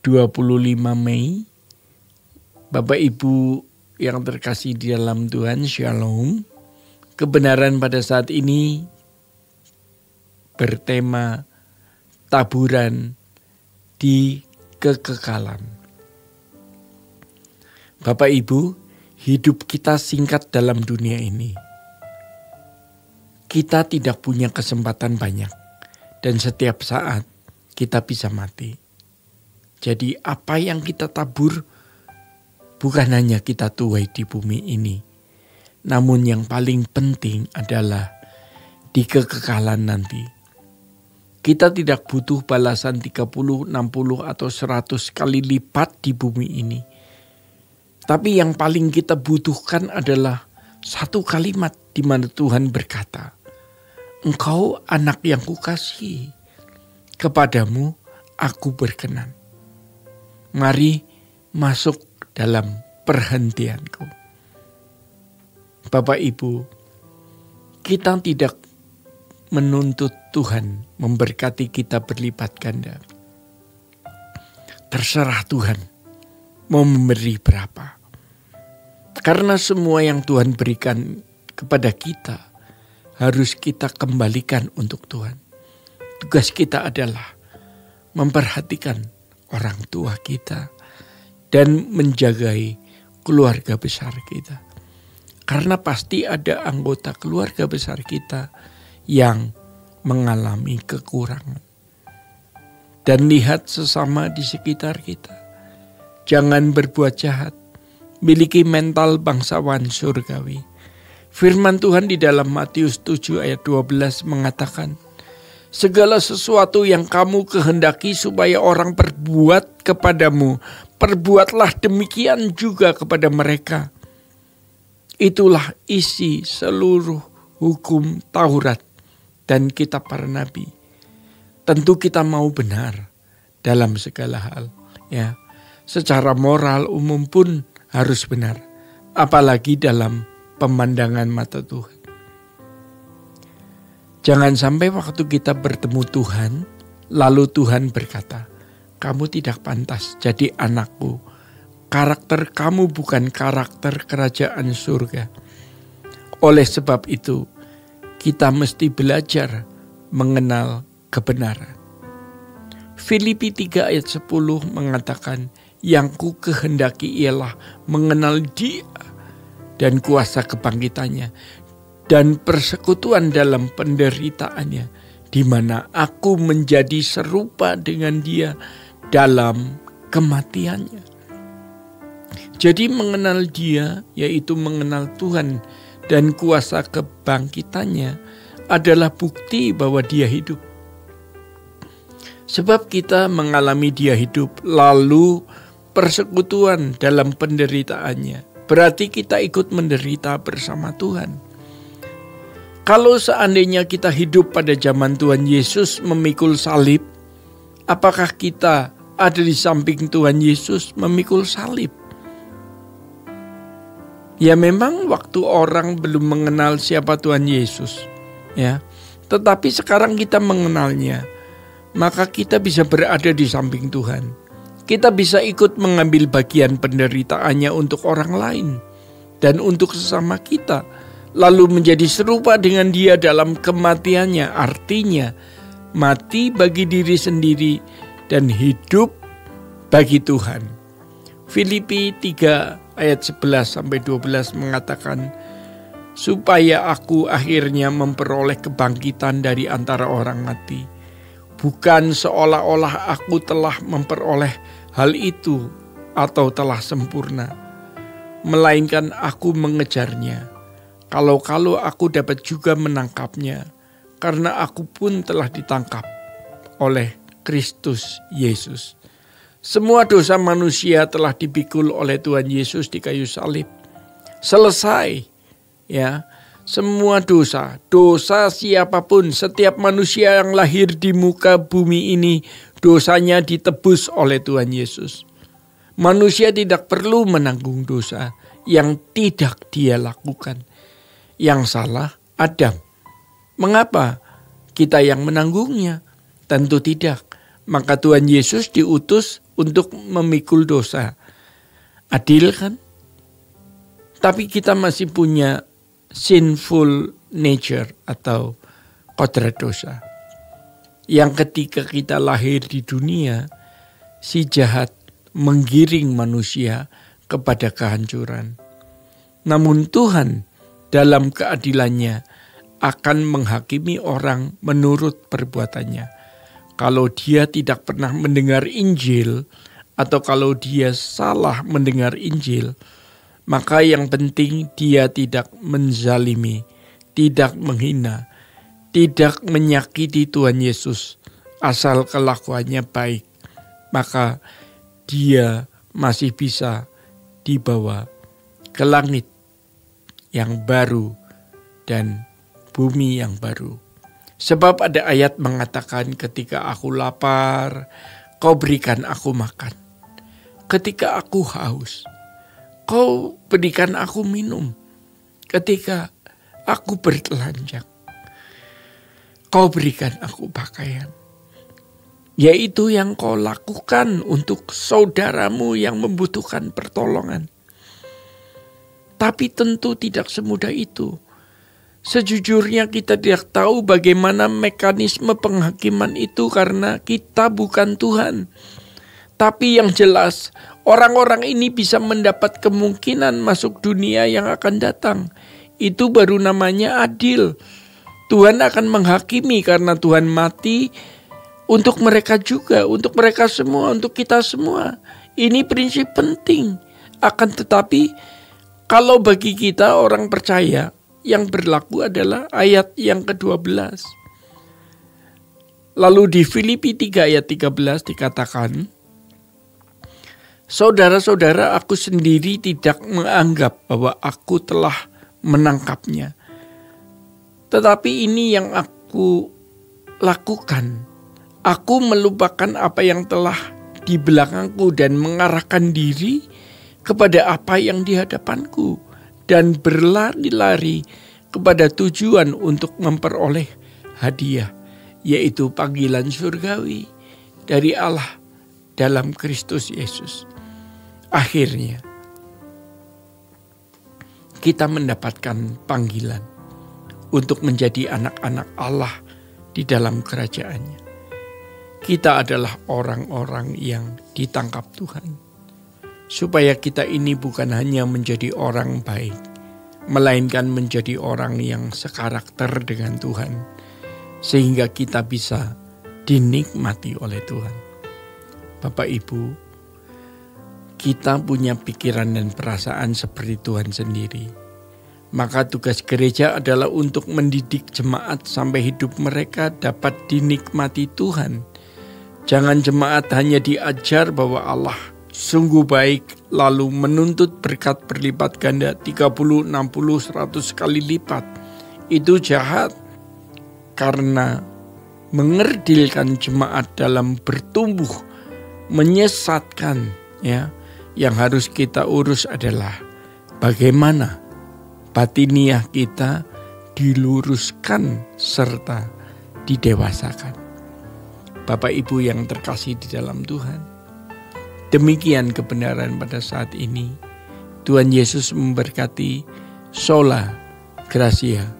25 Mei. Bapak Ibu yang terkasih di dalam Tuhan, Shalom. Kebenaran pada saat ini bertema taburan di kekekalan. Bapak Ibu, hidup kita singkat dalam dunia ini. Kita tidak punya kesempatan banyak dan setiap saat kita bisa mati. Jadi apa yang kita tabur bukan hanya kita tuai di bumi ini. Namun yang paling penting adalah di kekekalan nanti. Kita tidak butuh balasan 30, 60 atau 100 kali lipat di bumi ini. Tapi yang paling kita butuhkan adalah satu kalimat di mana Tuhan berkata, "Engkau anak yang kukasihi, kepadamu aku berkenan." Mari masuk dalam perhentianku. Bapak Ibu, kita tidak menuntut Tuhan memberkati kita berlipat ganda. Terserah Tuhan mau memberi berapa. Karena semua yang Tuhan berikan kepada kita harus kita kembalikan untuk Tuhan. Tugas kita adalah memperhatikan orang tua kita dan menjagai keluarga besar kita. Karena pasti ada anggota keluarga besar kita yang mengalami kekurangan. Dan lihat sesama di sekitar kita. Jangan berbuat jahat. Miliki mental bangsawan surgawi. Firman Tuhan di dalam Matius 7 ayat 12 mengatakan, "Segala sesuatu yang kamu kehendaki supaya orang perbuat kepadamu, perbuatlah demikian juga kepada mereka." Itulah isi seluruh hukum Taurat dan kitab para nabi. Tentu kita mau benar dalam segala hal, ya. Secara moral umum pun harus benar, apalagi dalam pemandangan mata Tuhan. Jangan sampai waktu kita bertemu Tuhan, lalu Tuhan berkata, "Kamu tidak pantas jadi anakku. Karakter kamu bukan karakter kerajaan surga." Oleh sebab itu, kita mesti belajar mengenal kebenaran. Filipi 3 ayat 10 mengatakan, "Yang ku kehendaki ialah mengenal Dia dan kuasa kebangkitannya, dan persekutuan dalam penderitaannya, di mana aku menjadi serupa dengan Dia dalam kematiannya." Jadi mengenal Dia, yaitu mengenal Tuhan dan kuasa kebangkitannya, adalah bukti bahwa Dia hidup. Sebab kita mengalami Dia hidup, lalu persekutuan dalam penderitaannya, berarti kita ikut menderita bersama Tuhan. Kalau seandainya kita hidup pada zaman Tuhan Yesus memikul salib, apakah kita ada di samping Tuhan Yesus memikul salib? Ya memang waktu orang belum mengenal siapa Tuhan Yesus, ya. Tetapi sekarang kita mengenalnya, maka kita bisa berada di samping Tuhan. Kita bisa ikut mengambil bagian penderitaannya untuk orang lain dan untuk sesama kita. Lalu menjadi serupa dengan Dia dalam kematiannya. Artinya mati bagi diri sendiri dan hidup bagi Tuhan. Filipi 3 ayat 11-12 mengatakan, "Supaya aku akhirnya memperoleh kebangkitan dari antara orang mati. Bukan seolah-olah aku telah memperoleh hal itu atau telah sempurna, melainkan aku mengejarnya. Kalau-kalau aku dapat juga menangkapnya, karena aku pun telah ditangkap oleh Kristus Yesus." Semua dosa manusia telah dipikul oleh Tuhan Yesus di kayu salib. Selesai, ya. Semua dosa siapapun, setiap manusia yang lahir di muka bumi ini, dosanya ditebus oleh Tuhan Yesus. Manusia tidak perlu menanggung dosa yang tidak dia lakukan. Yang salah Adam. Mengapa kita yang menanggungnya? Tentu tidak. Maka Tuhan Yesus diutus untuk memikul dosa. Adil kan? Tapi kita masih punya sinful nature atau kodrat dosa. Yang ketika kita lahir di dunia, si jahat menggiring manusia kepada kehancuran. Namun Tuhan dalam keadilannya akan menghakimi orang menurut perbuatannya. Kalau dia tidak pernah mendengar Injil, atau kalau dia salah mendengar Injil, maka yang penting dia tidak menzalimi, tidak menghina, tidak menyakiti Tuhan Yesus, asal kelakuannya baik, maka dia masih bisa dibawa ke langit yang baru dan bumi yang baru. Sebab ada ayat mengatakan, ketika aku lapar, kau berikan aku makan. Ketika aku haus, kau berikan aku minum. Ketika aku bertelanjang, kau berikan aku pakaian. Yaitu yang kau lakukan untuk saudaramu yang membutuhkan pertolongan. Tapi tentu tidak semudah itu. Sejujurnya kita tidak tahu bagaimana mekanisme penghakiman itu karena kita bukan Tuhan. Tapi yang jelas, orang-orang ini bisa mendapat kemungkinan masuk dunia yang akan datang. Itu baru namanya adil. Tuhan akan menghakimi karena Tuhan mati untuk mereka juga, untuk mereka semua, untuk kita semua. Ini prinsip penting. Akan tetapi, kalau bagi kita orang percaya, yang berlaku adalah ayat yang ke-12. Lalu di Filipi 3 ayat 13 dikatakan, saudara-saudara, aku sendiri tidak menganggap bahwa aku telah menangkapnya. Tetapi ini yang aku lakukan. Aku melupakan apa yang telah di belakangku dan mengarahkan diri kepada apa yang di hadapanku. Dan berlari-lari kepada tujuan untuk memperoleh hadiah, yaitu panggilan surgawi dari Allah dalam Kristus Yesus. Akhirnya, kita mendapatkan panggilan untuk menjadi anak-anak Allah di dalam kerajaan-Nya. Kita adalah orang-orang yang ditangkap Tuhan. Supaya kita ini bukan hanya menjadi orang baik, melainkan menjadi orang yang sekarakter dengan Tuhan, sehingga kita bisa dinikmati oleh Tuhan. Bapak Ibu, kita punya pikiran dan perasaan seperti Tuhan sendiri. Maka tugas gereja adalah untuk mendidik jemaat sampai hidup mereka dapat dinikmati Tuhan. Jangan jemaat hanya diajar bahwa Allah sungguh baik, lalu menuntut berkat berlipat ganda 30, 60, 100 kali lipat. Itu jahat, karena mengerdilkan jemaat dalam bertumbuh, menyesatkan. Ya, yang harus kita urus adalah bagaimana batiniah kita diluruskan serta didewasakan. Bapak Ibu yang terkasih di dalam Tuhan, demikian kebenaran pada saat ini. Tuhan Yesus memberkati. Sola Gracia.